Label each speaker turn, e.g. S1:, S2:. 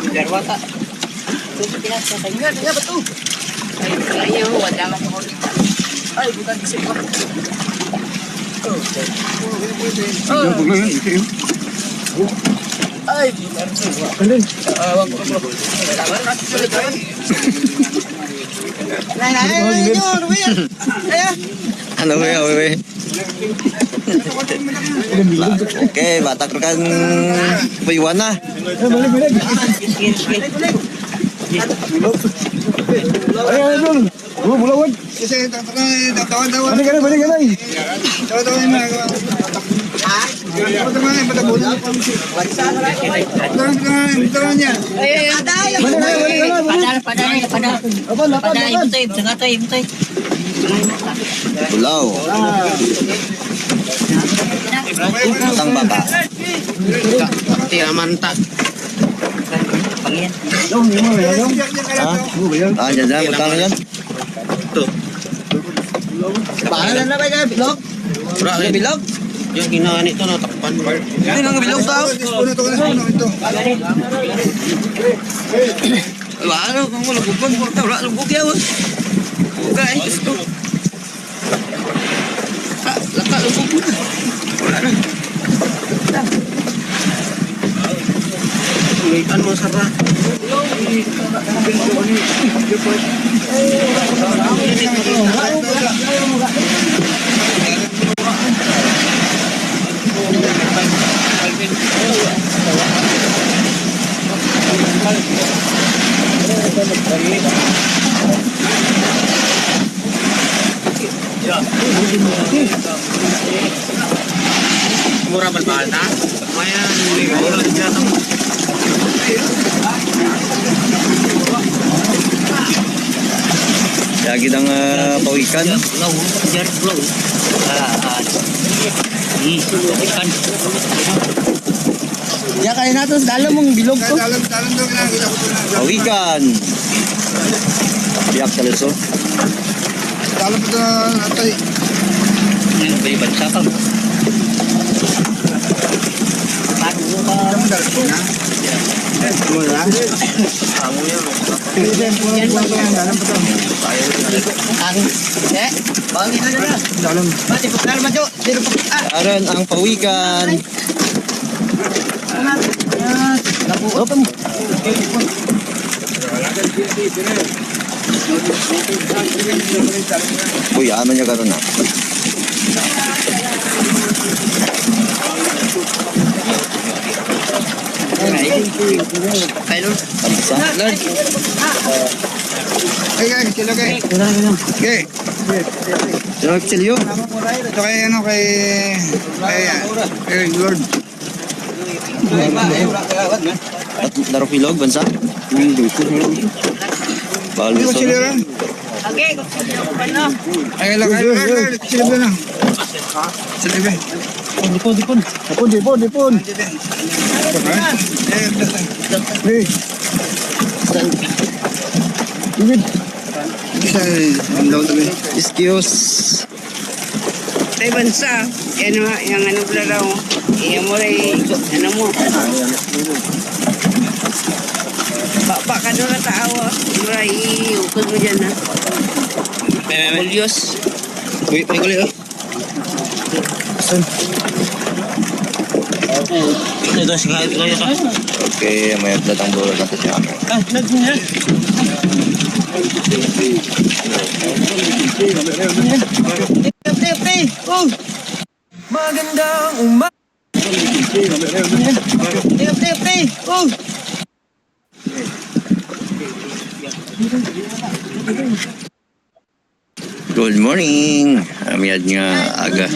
S1: Darwata.
S2: Ingat, ingat betul.
S1: Ayo, wala man ko.
S2: Ay, bukan di sini. Ay, bukan semua. Wag ko bro. Nay, yun, Will. Ayan.
S3: Ano ba yan, bebe? Okay, batak kan payuan na.
S4: Ayo, mulawan.
S2: Kasi tatawan-tawan.
S4: Balik ka na.
S2: Tatawan-tawan na. Tatawan-tawan na. Tatawan niya.
S3: Bulaw. Tang baka.
S1: Tiramanta.
S3: Ah, dyan, magkano yan?
S2: Pahalan na ba yung bilog?
S3: Yung bilog?
S1: Yung ginawa nito no takpan.
S3: Hindi nang bilog tao. Wala, kung wala bukod, wala lubog yaw. Buka eh, gusto. Laka lubog mo na. Wala na.
S1: Ulitan mo sarap. Murah berbahasa. Lumayan, murah jatuh.
S3: Lagi ng pawikan.
S1: Blow, jar blow. Ikan.
S2: Ya kaya natin sa dalam mong bilog to.
S4: Dalam daw ginagawa ko na.
S3: Pawikan. Biyak sa leso.
S4: Dalam ito atay.
S1: Ini beri bansa ka.
S3: Aron ang pawikan. Uy, ano niya karon na? Abisa.
S4: Ay, sila kay. Okay.
S3: Sino nagsilyo?
S4: Ito kay ano kay Lord.
S3: At laro pilog, bansa? Bawal
S4: Ano
S3: gusto.
S4: sila ron? Ay, lang sila na. Sila ba? Dipon. Hey. David. Isa ang daw tabi.
S3: Excuse.
S5: Tay bansa, yan yung ano pala raw, iyan mo rin, ano mo. Baka doon na tao, maray, ukod mo dyan ha.
S1: May Diyos. May kulit oh. Ito sige kaya ka.
S3: Okay, may datang bola natin siya.
S2: Magandang umaga.
S3: Good morning. Amiyad nga aga.